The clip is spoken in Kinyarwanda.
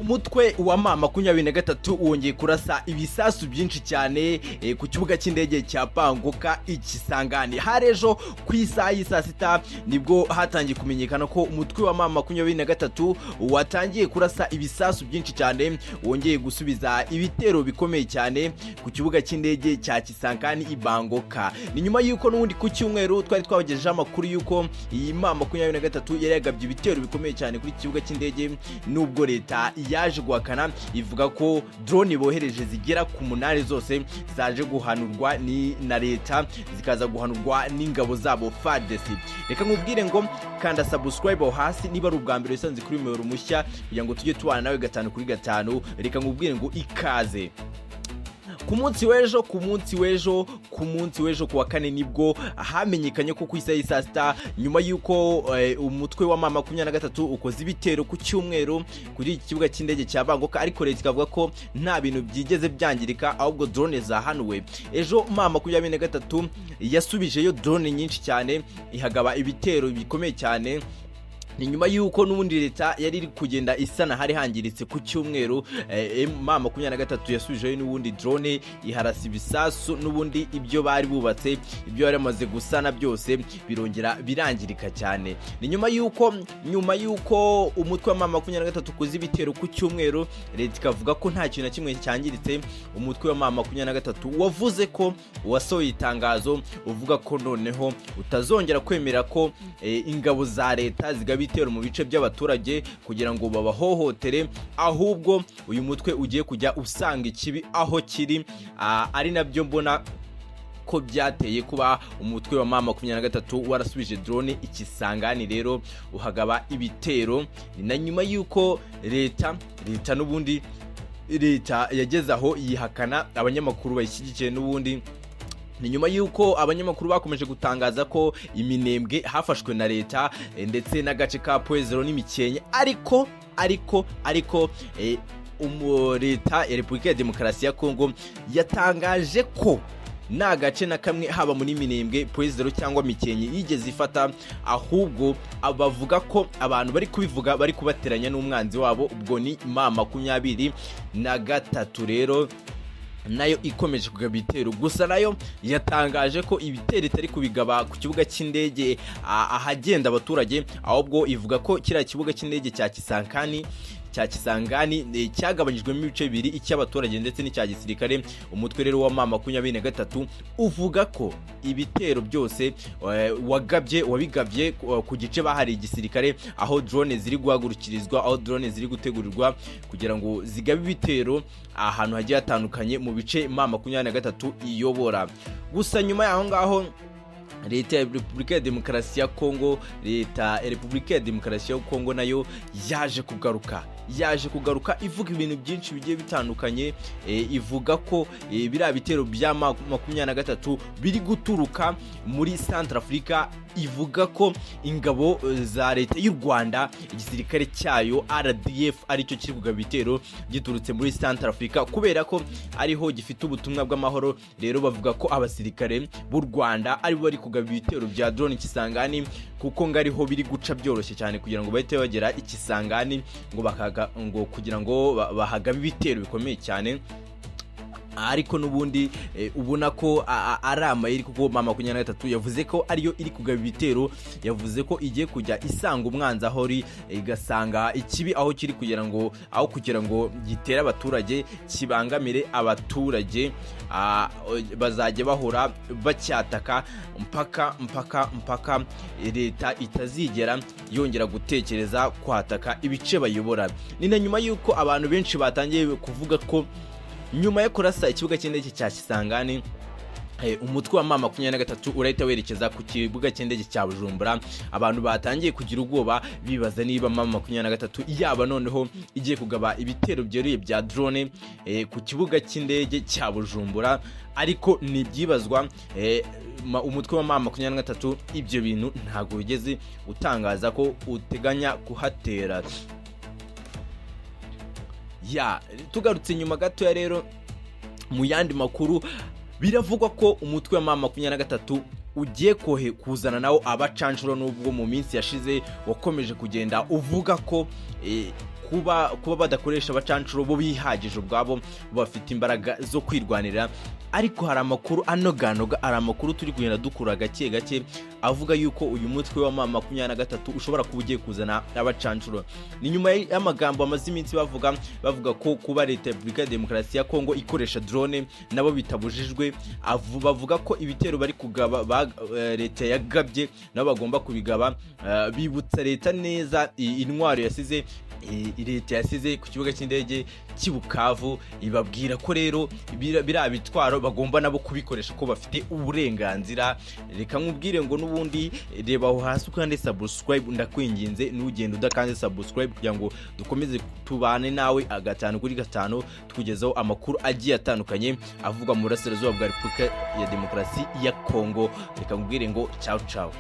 Umutwe wa Ma23 wongeye kurasa ibisasu byinshi cyane ku kibuga cy'indege cya Bangoka Kisangani. Harejo ku isaha y'isa sita nibwo hatangiye kumenyekana ko umutwe wa Ma23 watangiye kurasa ibisasu byinshi cyane, wongeye gusubiza ibitero bikomeye cyane ku kibuga cy'indege cya Kisangani i Bangoka. Ni nyuma yuko n'ubundi ku cyumweru twari twabagejeje amakuru yuko iyi Ma23 yari yagabye ibitero bikomeye cyane kuri kibuga cy'indege, nubwo leta yaje guhakana ivuga ko drone bohereje zigera ku 8 zose zaje guhanurwa na leta, zikaza guhanurwa n'ingabo zabo RDC. Reka nkubwire ngo kanda subscribe hasi niba ari ubwa mbere usanze kuri umuyoboro mushya kugira ngo tujye tubana nawe 5 kuri 5. Reka nkubwire ngo ikaze ku munsi w'ejo kuwa kane nibwo hamenyekanye ko ku isaha y'isa sita, nyuma yuko umutwe wa Ma23 ukoze ibitero ku cyumweru kuri iki kibuga cy'indege cya Bangoka, ariko leta ikavuga ko nta bintu byigeze byangirika ahubwo drone zahanuwe. Ejo Ma23 yasubijeyo drone nyinshi cyane, ihagaba ibitero bikomeye cyane. Ni nyuma yuko n'ubundi leta yari iri kugenda isana hari hangiritse ku cyumweru. Ma23 yasubijeyo n'ubundi drone iharasa ibisasu, n'ubundi ibyo bari bubatse, ibyo bari bamaze gusana byose birongera birangirika cyane. Ni nyuma yuko umutwe wa Ma23 kuzi ibitero ku cyumweru, leta ikavuga ko nta kintu na kimwe cyangiritse. Umutwe wa Ma23 wavuze ko wasohoye itangazo uvuga ko noneho utazongera kwemera ko ingabo za leta zigaba ibitero mu bice by'abaturage kugira ngo babahohotere, ahubwo uyu mutwe ugiye kujya usanga ikibi aho kiri. Ari nabyo mbona ko byateye kuba umutwe wa Ma23 warasubije drone Kisangani rero uhagaba ibitero. Ni na nyuma yuko leta n'ubundi leta yageze aho yihakana abanyamakuru bayishyigikiye. N'ubundi ni nyuma yuko abanyamakuru bakomeje gutangaza ko iminembwe hafashwe na leta ndetse n'agace ka Pwezero n'Imikenke, ariko leta ya Repubulika ya Demokarasi ya Kongo yatangaje ko nta gace na kamwe haba muri Minembwe, Pwezero cyangwa Mikenke yigeze ifata, ahubwo abavuga ko abantu bari kubivuga bari kubateranya n'umwanzi wabo, ubwo ni Ma23 rero nayo ikomeje kugaba ibitero. Gusa nayo yatangaje ko ibitero itari kubigaba ku kibuga cy'indege ahagenda abaturage, ahubwo ivuga ko kiriya kibuga cy'indege cya Kisangani cyagabanyijwemo ibice bibiri, icy'abaturage ndetse n'icya gisirikare. Umutwe rero wa Ma23 uvuga ko ibitero byose wabigabye ku gice bahari igisirikare, aho drone ziri guhagurukirizwa, aho drone ziri gutegurirwa kugira ngo zigabe ibitero ahantu hagiye hatandukanye mu bice Ma23 iyobora. Gusa nyuma yaho ngaho leta ya Repubulika ya Demokarasi ya Kongo nayo yaje kugaruka ivuga ibintu byinshi bigiye bitandukanye. Ivuga ko biriya bitero bya Ma23 biri guturuka muri Centrafrica. Ivuga ko ingabo za leta y'u Rwanda, igisirikare cyayo RDF aricyo kiri kugaba ibitero giturutse muri Centrafrica, kubera ko ariho gifite ubutumwa bw'amahoro. Rero bavuga ko abasirikare b'u Rwanda aribo bari kugaba ibitero bya drone Kisangani, kuko ngariho biri guca byoroshye cyane kugira ngo bahite bagera Kisangani ngo kugira ngo bahagabe ibitero bikomeye cyane. Ariko n'ubundi ubona ko ari amayeri, kuko Ma23 yavuze ko ariyo iri kugaba ibitero. Yavuze ko igiye kujya isanga umwanzi aho ri, igasanga ikibi aho kiri, kugira ngo gitere abaturage, kibangamire abaturage. Bazajya bahora bacyataka mpaka leta itazigera yongera gutekereza kwataka ibice bayobora. Ni na nyuma yuko abantu benshi batangiye kuvuga ko nyuma yo kurasa ikibuga cy'indege cya Kisangani, umutwe wa Ma23 urahita werekeza ku kibuga cy'indege cya Bujumbura. Abantu batangiye kugira ubwoba bibaza niba Ma23 yaba noneho igiye kugaba ibitero byeruye bya drone ku kibuga cy'indege cya Bujumbura. Ariko nibyibazwa, umutwe wa Ma23 ibyo bintu ntago wigeze utangaza ko uteganya kuhatera. Tugarutse nyuma gato rero mu yandi makuru, biravugwa ko umutwe wa Ma23 ugiye kuzana nawo abacanshuro, n'ubwo mu minsi yashize wakomeje kugenda uvuga ko kuba badakoresha abacanshuro bo bihagije ubwabo, bafite imbaraga zo kwirwanira. Ariko hari amakuru anoganoga, hari amakuru turi kugenda dukura gake gake avuga yuko uyu mutwe wa Ma23 ushobora kuba ugiye kuzana abacanshuro. Ni nyuma y'amagambo amaze iminsi bavuga ko kuba leta ya Repubulika ya Demokarasi ya Kongo ikoresha drone nabo bitabujijwe. Bavuga ko ibitero bari kugaba leta yagabye nabo bagomba kubigaba. Bibutsa leta neza intwaro yasize leta yasize ku kibuga cy'indege cy'Ibukavu, ibabwira ko rero biriya bitwaro bagomba nabo kubikoresha ko bafite uburenganzira. Reka nkubwire ngo n'ubundi reba aho hasi ukande subscribe, ndakwinginze n'ugenda udakanze subscribe kugira ngo dukomeze tubane nawe 5 tukugezaho amakuru agiye atandukanye avuga mu burasirazuba bwa Repubulika ya Demokarasi ya Kongo. Reka nkubwire ngo ciao ciao.